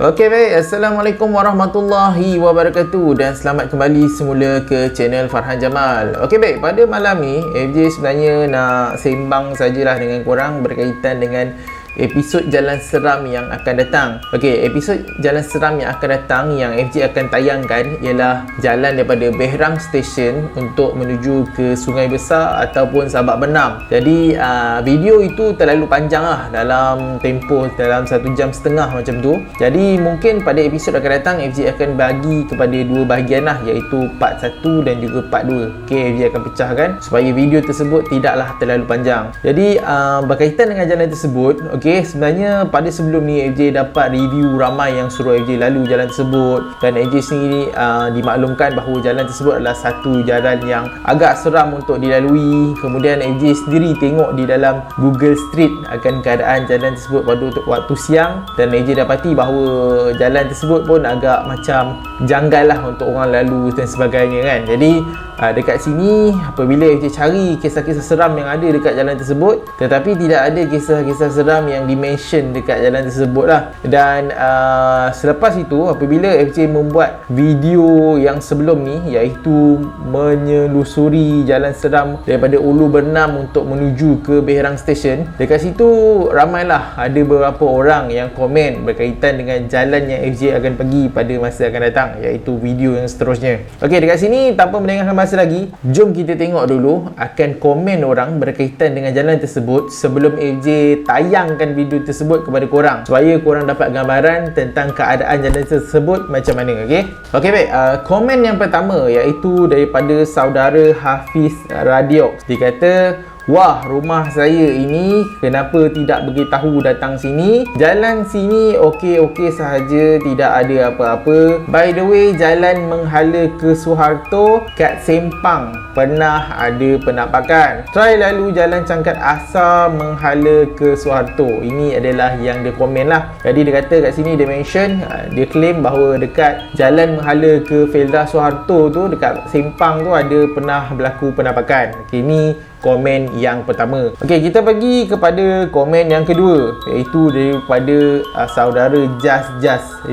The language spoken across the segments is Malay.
Okey baik, Assalamualaikum warahmatullahi wabarakatuh dan selamat kembali semula ke channel Farhan Jamal. Okey baik, pada malam ni FJ sebenarnya nak sembang sajalah dengan korang berkaitan dengan episod Jalan Seram yang akan datang. Okey, episod Jalan Seram yang akan datang yang FJ akan tayangkan ialah jalan daripada Behrang Station untuk menuju ke Sungai Besar ataupun Sabak Bernam. Jadi video itu terlalu panjang lah, dalam tempoh dalam 1 jam setengah macam tu. Jadi mungkin pada episod akan datang FJ akan bagi kepada dua bahagian lah, iaitu part 1 dan juga part 2. Okey, FJ akan pecahkan supaya video tersebut tidaklah terlalu panjang. Jadi berkaitan dengan jalan tersebut, okey, sebenarnya pada sebelum ni FJ dapat review ramai yang suruh FJ lalu jalan tersebut, dan FJ sendiri dimaklumkan bahawa jalan tersebut adalah satu jalan yang agak seram untuk dilalui. Kemudian FJ sendiri tengok di dalam Google Street akan keadaan jalan tersebut pada waktu siang, dan FJ dapati bahawa jalan tersebut pun agak macam janggal lah untuk orang lalu dan sebagainya kan. Jadi dekat sini apabila FJ cari kisah-kisah seram yang ada dekat jalan tersebut, tetapi tidak ada kisah-kisah seram yang dimention dekat jalan tersebut lah. Dan selepas itu apabila FJ membuat video yang sebelum ni, iaitu menyelusuri jalan seram daripada Ulu Bernam untuk menuju ke Behrang Station, dekat situ ramailah ada beberapa orang yang komen berkaitan dengan jalan yang FJ akan pergi pada masa akan datang, iaitu video yang seterusnya. Okey, dekat sini tanpa melengahkan masa lagi, jom kita tengok dulu akan komen orang berkaitan dengan jalan tersebut sebelum FJ tayangkan video tersebut kepada korang, supaya korang dapat gambaran tentang keadaan jalan tersebut macam mana. Okey baik, komen yang pertama iaitu daripada saudara Hafiz Radiox. Dia kata, "Wah, rumah saya ini kenapa tidak beritahu datang sini? Jalan sini okey-okey sahaja, tidak ada apa-apa. By the way, jalan menghala ke Suharto kat Sempang pernah ada penampakan. Try lalu jalan Cangkat Asar menghala ke Suharto." Ini adalah yang dia komen lah. Jadi dia kata kat sini dia mention, dia claim bahawa dekat jalan menghala ke Felda Suharto tu, dekat Sempang tu ada pernah berlaku penampakan. Okay, ini komen yang pertama. Okey, kita pergi kepada komen yang kedua, iaitu daripada saudara Jas.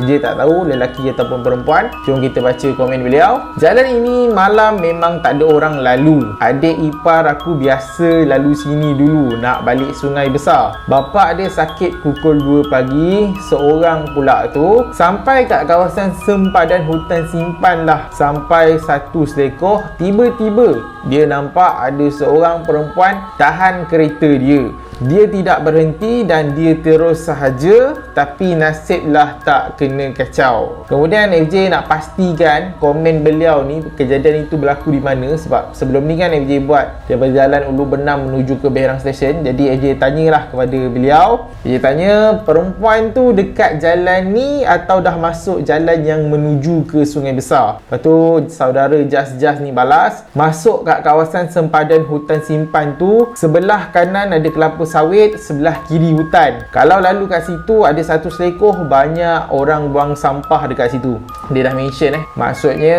Dia tak tahu lelaki ataupun perempuan. Jom kita baca komen beliau. "Jalan ini malam memang tak ada orang lalu. Adik ipar aku biasa lalu sini dulu nak balik Sungai Besar. Bapak dia sakit pukul 2 pagi, seorang pula tu. Sampai kat kawasan sempadan hutan simpan lah, sampai satu selekoh, tiba-tiba dia nampak ada seorang perempuan tahan kereta dia. Dia tidak berhenti dan dia terus sahaja, tapi nasiblah tak kena kacau." Kemudian FJ nak pastikan komen beliau ni, kejadian itu berlaku di mana, sebab sebelum ni kan FJ buat daripada jalan Ulu Bernam menuju ke Behrang Station. Jadi FJ tanyalah kepada beliau. FJ tanya, perempuan tu dekat jalan ni atau dah masuk jalan yang menuju ke Sungai Besar? Lepas tu saudara Jas ni balas, "Masuk kat kawasan sempadan hutan simpan tu, sebelah kanan ada kelapa sawit, sebelah kiri hutan. Kalau lalu kat situ ada satu selekoh, banyak orang buang sampah dekat situ." Dia dah mention maksudnya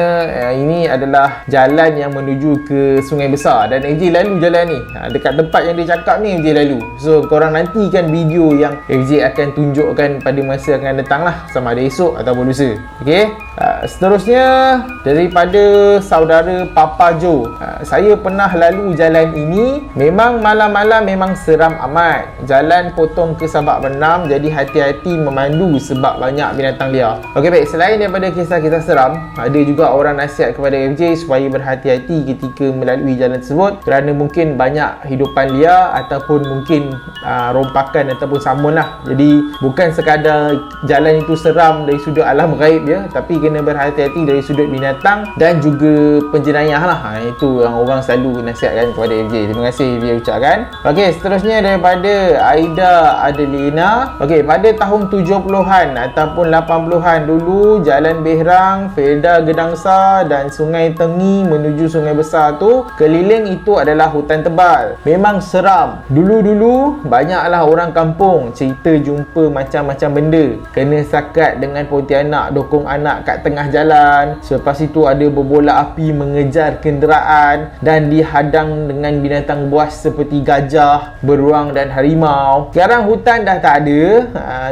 ini adalah jalan yang menuju ke Sungai Besar, dan FJ lalu jalan ni. Dekat tempat yang dia cakap ni FJ lalu. So korang nantikan video yang FJ akan tunjukkan pada masa akan datang lah, sama ada esok ataupun lusa. Okey, seterusnya daripada saudara Papa Jo. "Saya pernah lalu jalan ini, memang malam-malam memang seram amat. Jalan potong ke Sabak Bernam, jadi hati-hati memandu sebab banyak binatang liar." Okey baik, selain daripada kisah-kisah seram, ada juga orang nasihat kepada FJ supaya berhati-hati ketika melalui jalan tersebut, kerana mungkin banyak hidupan liar ataupun mungkin rompakan ataupun samun lah. Jadi bukan sekadar jalan itu seram dari sudut alam gaib je, tapi kena berhati-hati dari sudut binatang dan juga penjenayah lah. Itu yang orang selalu nasihatkan kepada FJ. Terima kasih dia ucapkan. Okey, seterusnya daripada Aida Adelina. Okey, pada tahun 70-an ataupun 80-an dulu, jalan Behrang, Felda Gedangsa dan Sungai Tengi menuju Sungai Besar tu, keliling itu adalah hutan tebal. Memang seram. Dulu-dulu banyaklah orang kampung cerita jumpa macam-macam benda. Kena sakat dengan pontianak dokong anak kat tengah tengah jalan. Selepas itu ada berbola api mengejar kenderaan dan dihadang dengan binatang buas seperti gajah, beruang dan harimau. Sekarang hutan dah tak ada,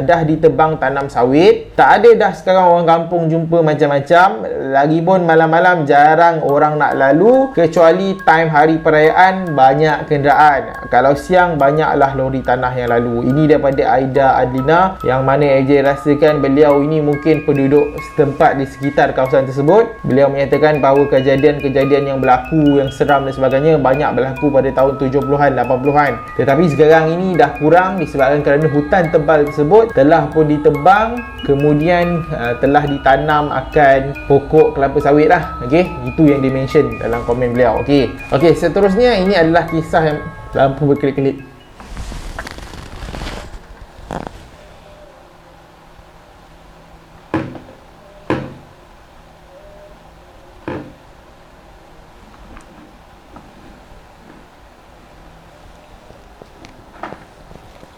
dah ditebang tanam sawit. Tak ada dah sekarang orang kampung jumpa macam-macam. Lagipun malam-malam jarang orang nak lalu, kecuali time hari perayaan banyak kenderaan. Kalau siang banyaklah lori tanah yang lalu. Ini daripada Aida Adlina, yang mana AJ rasakan beliau ini mungkin penduduk setempat di sekitar kawasan tersebut. Beliau menyatakan bahawa kejadian-kejadian yang berlaku, yang seram dan sebagainya banyak berlaku pada tahun 70-an, 80-an. Tetapi sekarang ini dah kurang disebabkan kerana hutan tebal tersebut telah pun ditebang, kemudian telah ditanam akan pokok kelapa sawit lah. Okey, itu yang dimention dalam komen beliau. Okey, seterusnya ini adalah kisah yang lampu berkelip-kelip.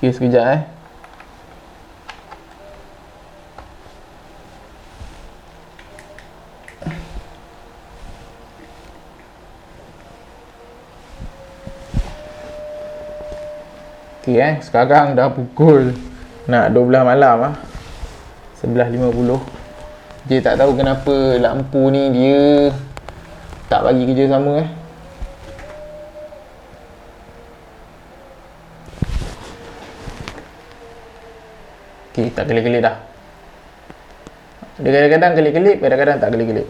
Okey, sekejap Okey sekarang dah pukul nak 12 malam 11.50. Dia tak tahu kenapa lampu ni dia tak bagi kerja sama Okey, tak kelip-kelip dah. Dia kadang-kadang kelip-kelip, kadang-kadang tak kelip-kelip.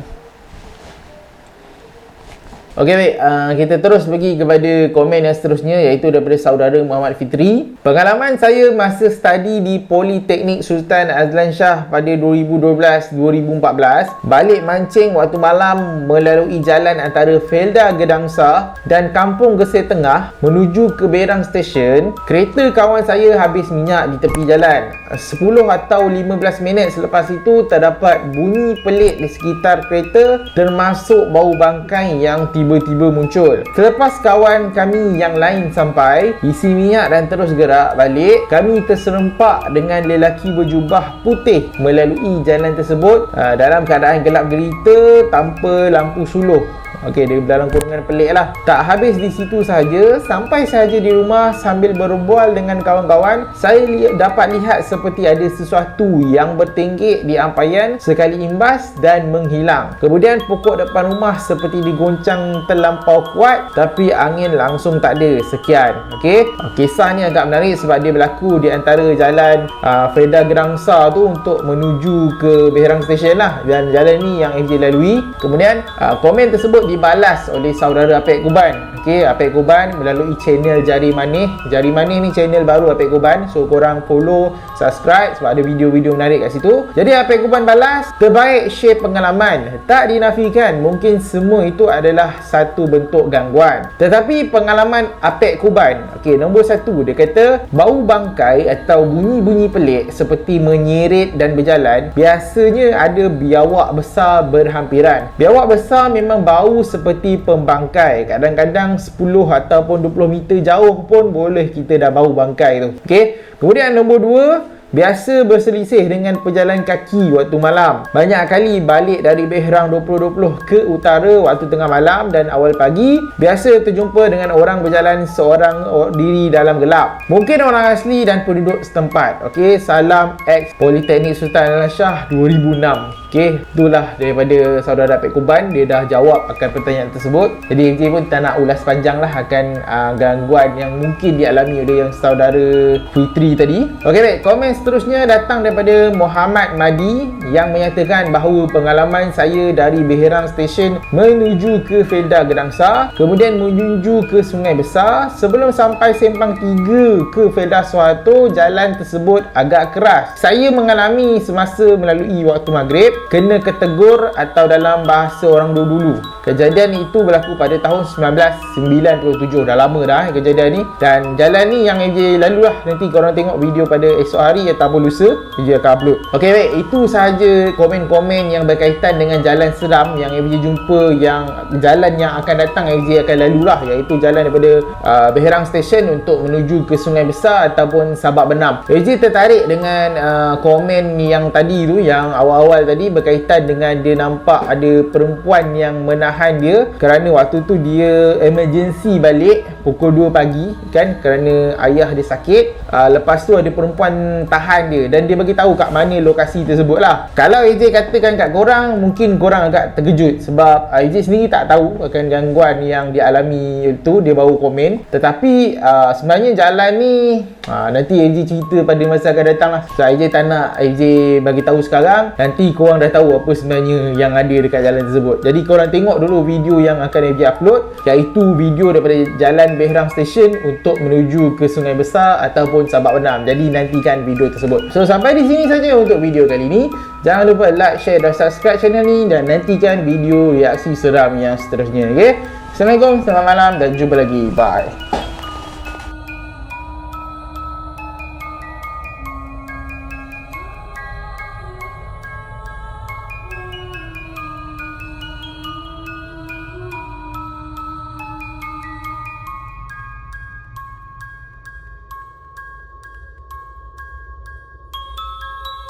Okey baik, kita terus pergi kepada komen yang seterusnya, iaitu daripada saudara Muhammad Fitri. Pengalaman saya masa study di Politeknik Sultan Azlan Shah pada 2012-2014, balik mancing waktu malam melalui jalan antara Felda Gedangsa dan Kampung Gesir Tengah menuju ke Berang Station. Kereta kawan saya habis minyak di tepi jalan. 10 atau 15 minit selepas itu terdapat bunyi pelik di sekitar kereta, termasuk bau bangkai yang tiba-tiba muncul. Selepas kawan kami yang lain sampai, isi minyak dan terus gerak balik, kami terserempak dengan lelaki berjubah putih melalui jalan tersebut dalam keadaan gelap gelita tanpa lampu suluh. Okey, dia dalam kurungan pelik lah. Tak habis di situ sahaja, sampai sahaja di rumah sambil berbual dengan kawan-kawan, saya dapat lihat seperti ada sesuatu yang bertinggik di ampaian sekali imbas dan menghilang. Kemudian pokok depan rumah seperti digoncang terlampau kuat, tapi angin langsung tak ada. Sekian. Okey, kisah ni agak menarik sebab dia berlaku di antara jalan Felda Gedangsa tu untuk menuju ke Berang Station lah, dan jalan ni yang FJ lalui. Kemudian komen tersebut dibalas oleh saudara Apek Kuban. Okey, Apek Kuban melalui channel Jari Manih. Jari Manih ni channel baru Apek Kuban, so korang follow, subscribe sebab ada video-video menarik kat situ. Jadi Apek Kuban balas, terbaik share pengalaman. Tak dinafikan mungkin semua itu adalah satu bentuk gangguan, tetapi pengalaman Apek Kuban, okey, nombor 1, dia kata bau bangkai atau bunyi-bunyi pelik seperti menyerit dan berjalan biasanya ada biawak besar berhampiran. Biawak besar memang bau seperti pembangkai. Kadang-kadang 10 ataupun 20 meter jauh pun boleh kita dah bau bangkai tu. Okey. Kemudian nombor 2, biasa berselisih dengan pejalan kaki waktu malam. Banyak kali balik dari Berang 2020 ke utara waktu tengah malam dan awal pagi, biasa terjumpa dengan orang berjalan seorang diri dalam gelap. Mungkin orang asli dan penduduk setempat. Okey, salam ex Politeknik Sultan Azlan Shah 2006. Okey, itulah daripada saudara Apek Kuban. Dia dah jawab akan pertanyaan tersebut. Jadi FJ pun tak nak ulas panjang lah akan gangguan yang mungkin dialami oleh yang saudara Fitri tadi. Okey baik, komen seterusnya datang daripada Muhammad Madi yang menyatakan bahawa pengalaman saya dari Berang Station menuju ke Felda Gedangsa, kemudian menuju ke Sungai Besar. Sebelum sampai Sempang 3 ke Felda Soeharto, jalan tersebut agak keras. Saya mengalami semasa melalui waktu maghrib, kena ketegur atau dalam bahasa orang dulu. Kejadian itu berlaku pada tahun 1997. Dah lama dah kejadian ni, dan jalan ni yang AJ lalu lah. Nanti korang tengok video pada esok hari ataupun lusa, AJ akan upload. Okey baik, itu sahaja komen-komen yang berkaitan dengan jalan seram yang AJ jumpa, yang jalan yang akan datang AJ akan lalu lah, iaitu jalan daripada Berang Station untuk menuju ke Sungai Besar ataupun Sabak Benam. AJ tertarik dengan komen yang tadi tu, yang awal-awal tadi, berkaitan dengan dia nampak ada perempuan yang menahan dia kerana waktu tu dia emergency balik pukul 2 pagi kan, kerana ayah dia sakit. Lepas tu ada perempuan tahan dia dan dia bagi tahu kat mana lokasi tersebut lah. Kalau AJ katakan kat korang, mungkin korang agak terkejut sebab AJ sendiri tak tahu akan gangguan yang dia alami itu, dia baru komen. Tetapi sebenarnya jalan ni nanti AJ cerita pada masa akan datang lah. So AJ tak nak AJ bagi tahu sekarang, nanti korang dah tahu apa sebenarnya yang ada dekat jalan tersebut. Jadi korang tengok dulu video yang akan AJ upload, iaitu video daripada Jalan Behram Station untuk menuju ke Sungai Besar ataupun Sabak Benam. Jadi nantikan video tersebut. So sampai di sini saja untuk video kali ini. Jangan lupa like, share dan subscribe channel ni dan nantikan video reaksi seram yang seterusnya. Okay? Assalamualaikum, selamat malam dan jumpa lagi. Bye.